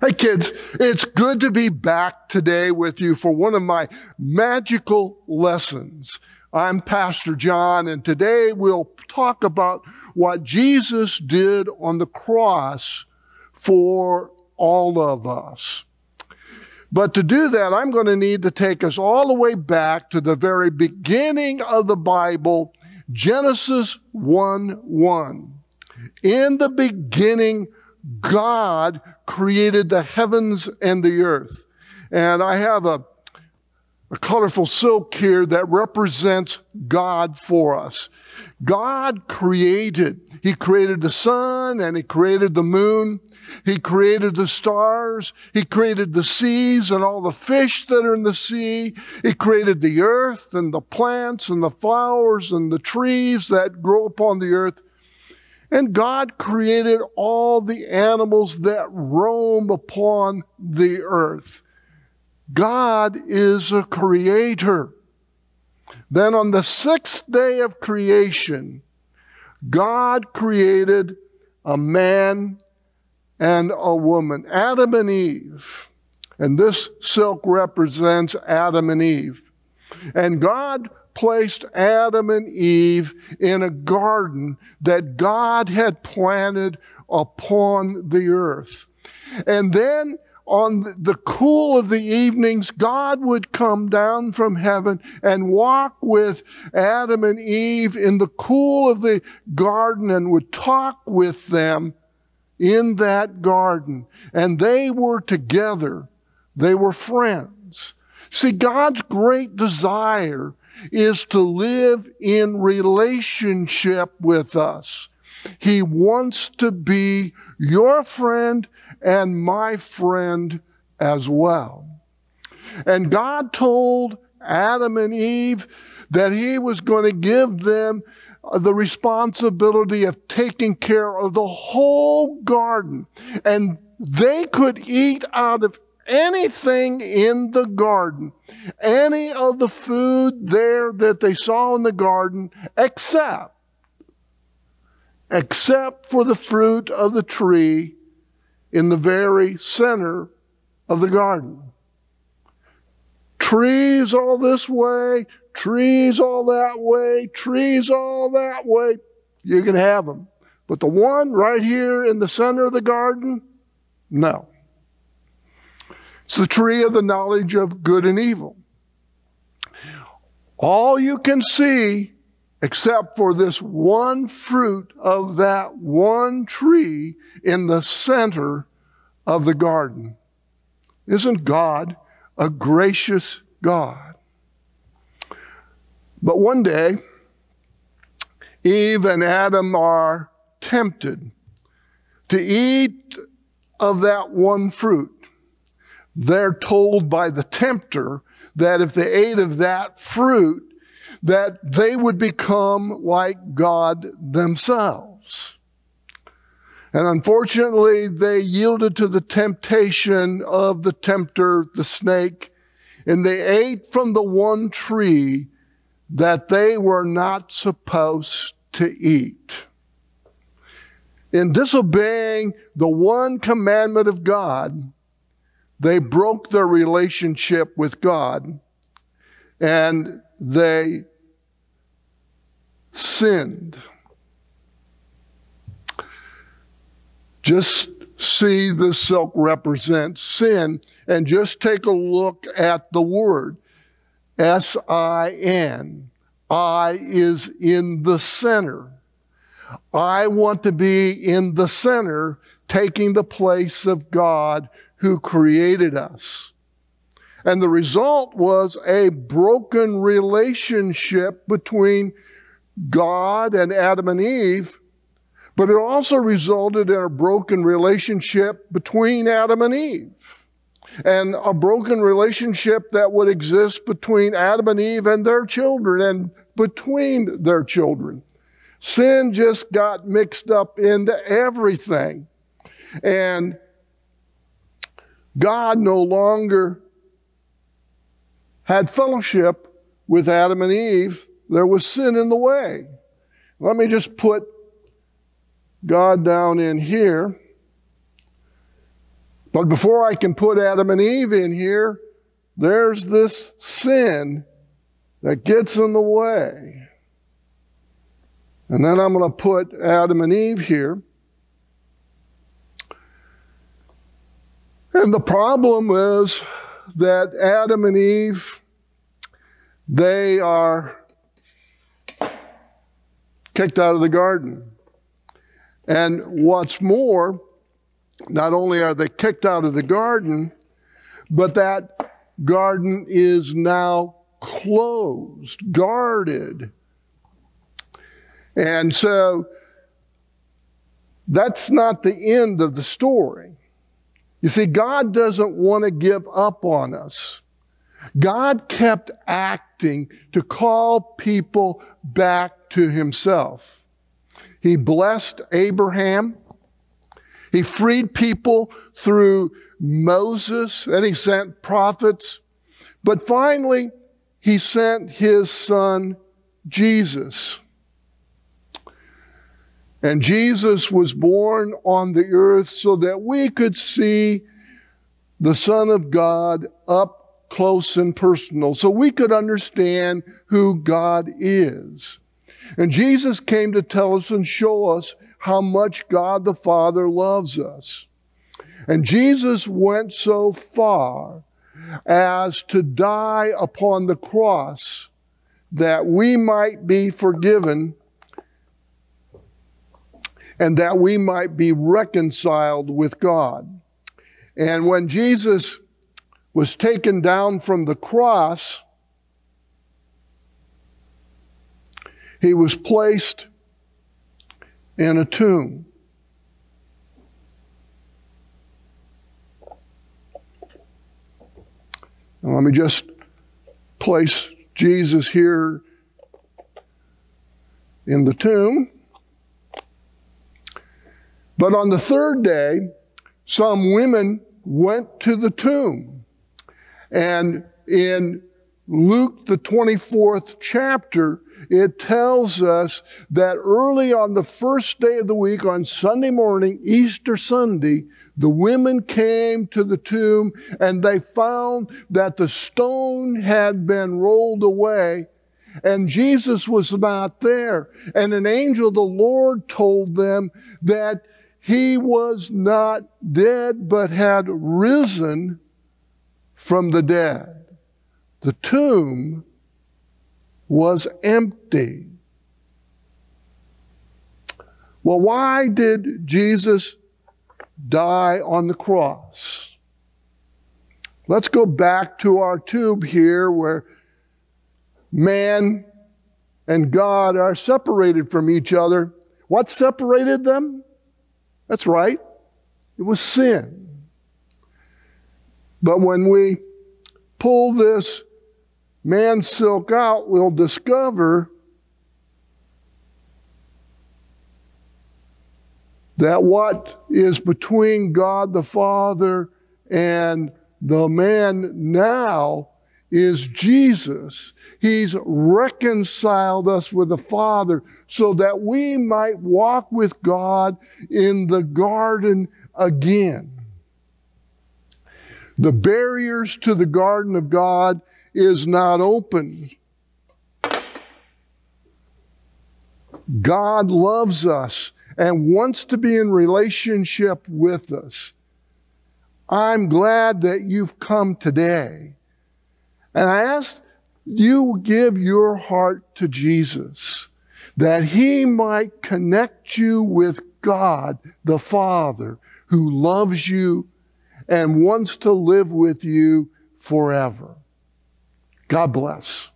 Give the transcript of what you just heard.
Hey kids, it's good to be back today with you for one of my magical lessons. I'm Pastor John, and today we'll talk about what Jesus did on the cross for all of us. But to do that, I'm going to need to take us all the way back to the very beginning of the Bible, Genesis 1:1. In the beginning, God created the heavens and the earth. And I have a colorful silk here that represents God for us. God created. He created the sun and He created the moon. He created the stars. He created the seas and all the fish that are in the sea. He created the earth and the plants and the flowers and the trees that grow upon the earth. And God created all the animals that roam upon the earth. God is a creator. Then on the sixth day of creation, God created a man and a woman, Adam and Eve. And this silk represents Adam and Eve. And God placed Adam and Eve in a garden that God had planted upon the earth. And then on the cool of the evenings, God would come down from heaven and walk with Adam and Eve in the cool of the garden and would talk with them in that garden. And they were together. They were friends. See, God's great desire is to live in relationship with us. He wants to be your friend and my friend as well. And God told Adam and Eve that He was going to give them the responsibility of taking care of the whole garden. And they could eat out of anything in the garden, any of the food there that they saw in the garden, except for the fruit of the tree in the very center of the garden. Trees all this way, trees all that way, trees all that way, you can have them. But the one right here in the center of the garden, no. It's the tree of the knowledge of good and evil. All you can see, except for this one fruit of that one tree in the center of the garden. Isn't God a gracious God? But one day, Eve and Adam are tempted to eat of that one fruit. They're told by the tempter that if they ate of that fruit, that they would become like God themselves. And unfortunately, they yielded to the temptation of the tempter, the snake, and they ate from the one tree that they were not supposed to eat. In disobeying the one commandment of God, they broke their relationship with God and they sinned. Just see this silk represents sin and just take a look at the word. S-I-N. I is in the center. I want to be in the center, taking the place of God who created us. And the result was a broken relationship between God and Adam and Eve, but it also resulted in a broken relationship between Adam and Eve, and a broken relationship that would exist between Adam and Eve and their children and between their children. Sin just got mixed up into everything. And God no longer had fellowship with Adam and Eve. There was sin in the way. Let me just put God down in here. But before I can put Adam and Eve in here, there's this sin that gets in the way. And then I'm going to put Adam and Eve here. And the problem is that Adam and Eve, they are kicked out of the garden. And what's more, not only are they kicked out of the garden, but that garden is now closed, guarded. And so that's not the end of the story. You see, God doesn't want to give up on us. God kept acting to call people back to himself. He blessed Abraham. He freed people through Moses, and he sent prophets. But finally, he sent his son, Jesus. And Jesus was born on the earth so that we could see the Son of God up close and personal, so we could understand who God is. And Jesus came to tell us and show us how much God the Father loves us. And Jesus went so far as to die upon the cross that we might be forgiven and that we might be reconciled with God. And when Jesus was taken down from the cross, he was placed in a tomb. Now, let me just place Jesus here in the tomb. But on the third day, some women went to the tomb. And in Luke, the 24th chapter, it tells us that early on the first day of the week, on Sunday morning, Easter Sunday, the women came to the tomb and they found that the stone had been rolled away and Jesus was not there. And an angel of the Lord told them that he was not dead, but had risen from the dead. The tomb was empty. Well, why did Jesus die on the cross? Let's go back to our tube here where man and God are separated from each other. What separated them? That's right. It was sin. But when we pull this man silk out, we'll discover that what is between God the Father and the man now is Jesus. He's reconciled us with the Father so that we might walk with God in the garden again. The barriers to the garden of God is not open. God loves us and wants to be in relationship with us. I'm glad that you've come today. And I ask you give your heart to Jesus, that he might connect you with God the Father, who loves you and wants to live with you forever. God bless.